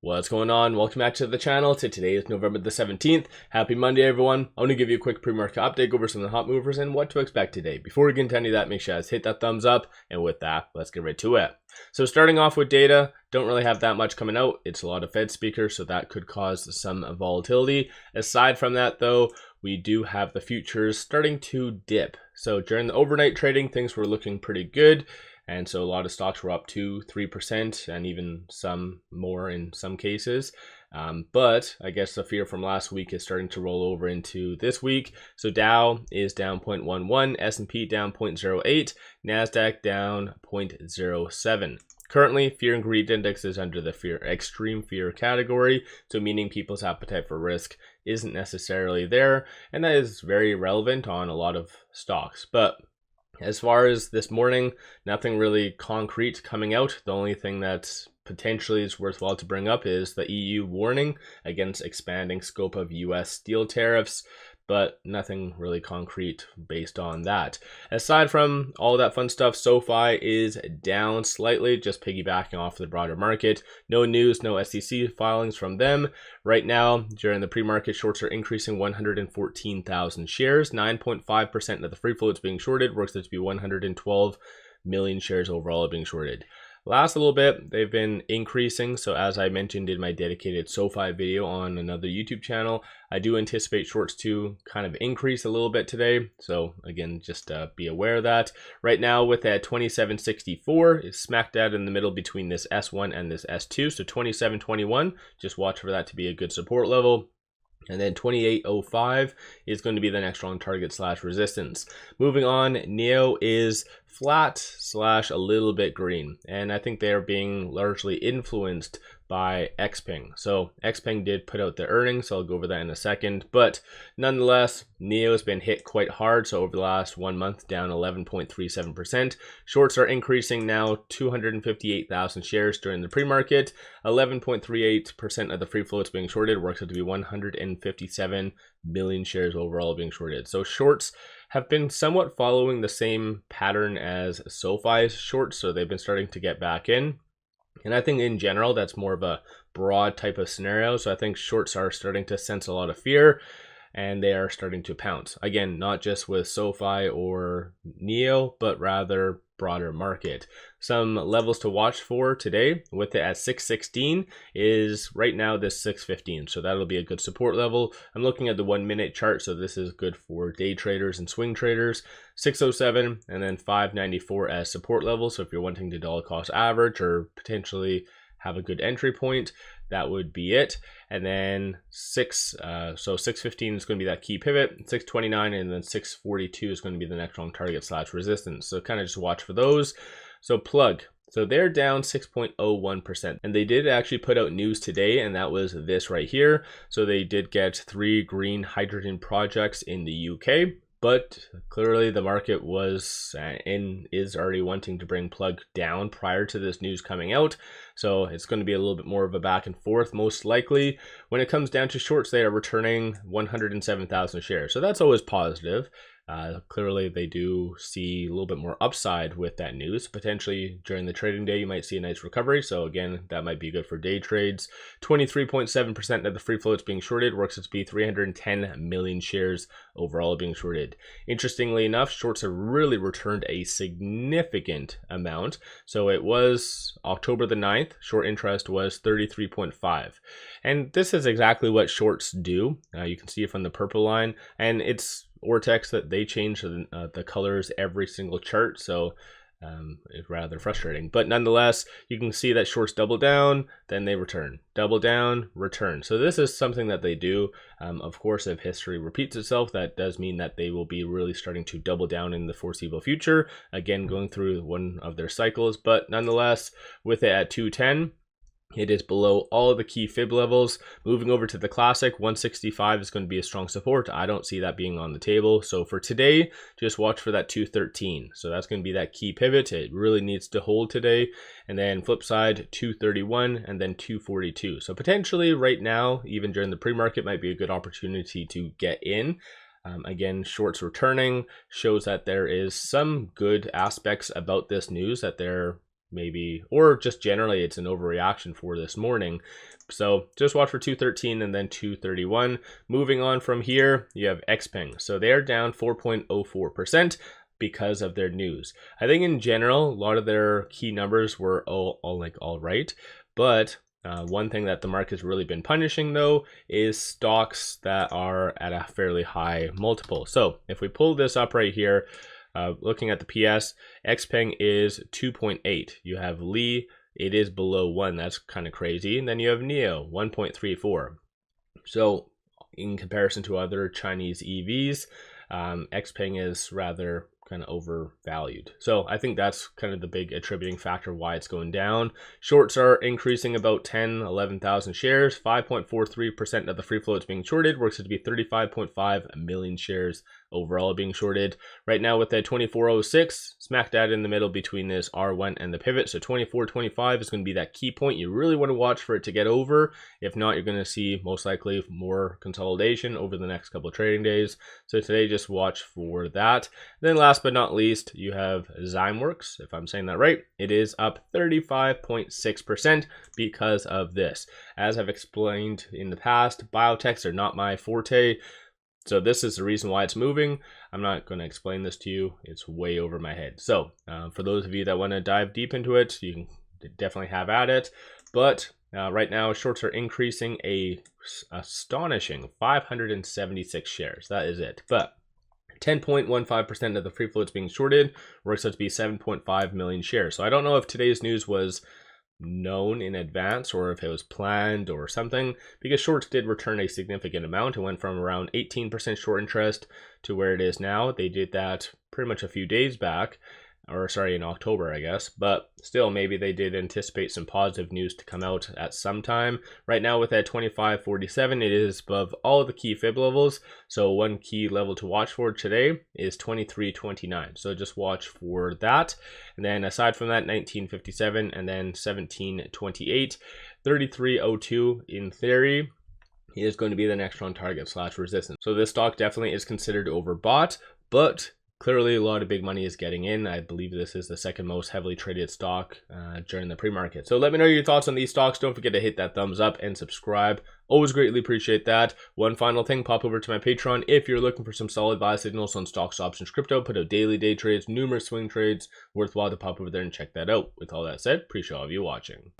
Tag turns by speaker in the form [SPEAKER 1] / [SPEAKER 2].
[SPEAKER 1] What's going on? Welcome back to the channel. Today is November the 17th. Happy Monday, everyone. I want to give you a quick pre-market update over some of the hot movers and what to expect today. Before we get into any of that, make sure you guys hit that thumbs up. And with that, let's get right to it. So starting off with data, don't really have that much coming out. It's a lot of Fed speakers, so that could cause some volatility. Aside from that, though, we do have the futures starting to dip. So during the overnight trading, things were looking pretty good. And so a lot of stocks were up 2-3% and even some more in some cases. But I guess the fear from last week is starting to roll over into this week. So Dow is down 0.11, S&P down 0.08, NASDAQ down 0.07. Currently, fear and greed index is under the extreme fear category, so meaning people's appetite for risk isn't necessarily there, and that is very relevant on a lot of stocks. But as far as this morning, nothing really concrete coming out. The only thing that potentially is worthwhile to bring up is the EU warning against expanding scope of US steel tariffs, but nothing really concrete based on that. Aside from all that fun stuff, SoFi is down slightly, just piggybacking off the broader market. No news, no SEC filings from them. Right now, during the pre-market, shorts are increasing 114,000 shares. 9.5% of the free float is being shorted, works out to be 112 million shares overall being shorted. Last little bit, they've been increasing. So as I mentioned in my dedicated SoFi video on another YouTube channel, I do anticipate shorts to kind of increase a little bit today. So again, just be aware of that. Right now with that 27.64, it's smack dab in the middle between this S1 and this S2. So 27.21, just watch for that to be a good support level. And then 28.05 is going to be the next strong target / resistance. Moving on, NIO is flat / a little bit green. And I think they are being largely influenced by XPEV. So XPEV did put out the earnings, so I'll go over that in a second. But nonetheless, NIO has been hit quite hard. So over the last 1 month, down 11.37%. Shorts are increasing now 258,000 shares during the pre-market. 11.38% of the free float is being shorted. Works out to be 157 million shares overall being shorted. So shorts have been somewhat following the same pattern as SoFi's shorts. So they've been starting to get back in. And I think in general, that's more of a broad type of scenario. So I think shorts are starting to sense a lot of fear and they are starting to pounce. Again, not just with SoFi or NIO, but rather broader market. Some levels to watch for today with it at 616 is right now this 615. So that'll be a good support level. I'm looking at the 1 minute chart. So this is good for day traders and swing traders. 607 and then 594 as support levels. So if you're wanting to dollar cost average or potentially have a good entry point, that would be it. And then 615 is going to be that key pivot, 629 and then 642 is going to be the next strong target / resistance. So kind of just watch for those. So plug. So they're down 6.01%, and they did actually put out news today, and that was this right here. So they did get 3 green hydrogen projects in the UK. But clearly the market was and is already wanting to bring plug down prior to this news coming out. So it's going to be a little bit more of a back and forth most likely. When it comes down to shorts, they are returning 107,000 shares. So that's always positive. Clearly they do see a little bit more upside with that news. Potentially during the trading day, you might see a nice recovery. So again, that might be good for day trades. 23.7% of the free float is being shorted. Works out to be 310 million shares overall being shorted. Interestingly enough, shorts have really returned a significant amount. So it was October the 9th, short interest was 33.5. And this is exactly what shorts do. You can see it from the purple line, and it's Ortex that they change the colors every single chart, so it's rather frustrating. But nonetheless, you can see that shorts double down, then they return, double down, return. So this is something that they do. Of course, if history repeats itself, that does mean that they will be really starting to double down in the foreseeable future. Again, going through one of their cycles, but nonetheless, with it at 210. It is below all of the key fib levels. Moving over to the classic, 165 is going to be a strong support. I don't see that being on the table. So for today, just watch for that 213. So that's going to be that key pivot. It really needs to hold today. And then flip side, 231 and then 242. So potentially right now, even during the pre-market, might be a good opportunity to get in. Again, shorts returning shows that there is some good aspects about this news, that they're maybe, or just generally it's an overreaction for this morning. So just watch for 213 and then 231. Moving on from here, you have XPENG. So they're down 4.04% because of their news. I think in general, a lot of their key numbers were all right, but one thing that the market's really been punishing though is stocks that are at a fairly high multiple. So if we pull this up right here, looking at the PS, XPENG is 2.8. You have Lee, it is below 1. That's kind of crazy. And then you have NIO, 1.34. So in comparison to other Chinese EVs, XPENG is rather kind of overvalued. So I think that's kind of the big attributing factor why it's going down. Shorts are increasing about 11,000 shares. 5.43% of the free float is being shorted. Works out to be 35.5 million shares overall being shorted. Right now with that 2406, smack dab in the middle between this R1 and the pivot. So 2425 is going to be that key point you really want to watch for it to get over. If not, you're going to see most likely more consolidation over the next couple of trading days. So today, just watch for that. Then last but not least, you have ZYME, if I'm saying that right. It is up 35.6% because of this. As I've explained in the past, biotechs are not my forte. So this is the reason why it's moving. I'm not going to explain this to you. It's way over my head. So for those of you that want to dive deep into it, you can definitely have at it. But right now, shorts are increasing a astonishing 576 shares. That is it. But 10.15% of the free float is being shorted. Works out to be 7.5 million shares. So I don't know if today's news was known in advance or if it was planned or something, because shorts did return a significant amount. It went from around 18% short interest to where it is now. They did that pretty much a few days back, or sorry, in October, I guess, but still maybe they did anticipate some positive news to come out at some time. Right now with that 25.47, it is above all the key fib levels. So one key level to watch for today is 23.29. So just watch for that. And then aside from that, 19.57 and then 17.28, 33.02 in theory is going to be the next run target / resistance. So this stock definitely is considered overbought, but clearly a lot of big money is getting in. I believe this is the second most heavily traded stock during the pre-market. So let me know your thoughts on these stocks. Don't forget to hit that thumbs up and subscribe. Always greatly appreciate that. One final thing, pop over to my Patreon if you're looking for some solid buy signals on stocks, options, crypto. Put out daily day trades, numerous swing trades. Worthwhile to pop over there and check that out. With all that said, appreciate all of you watching.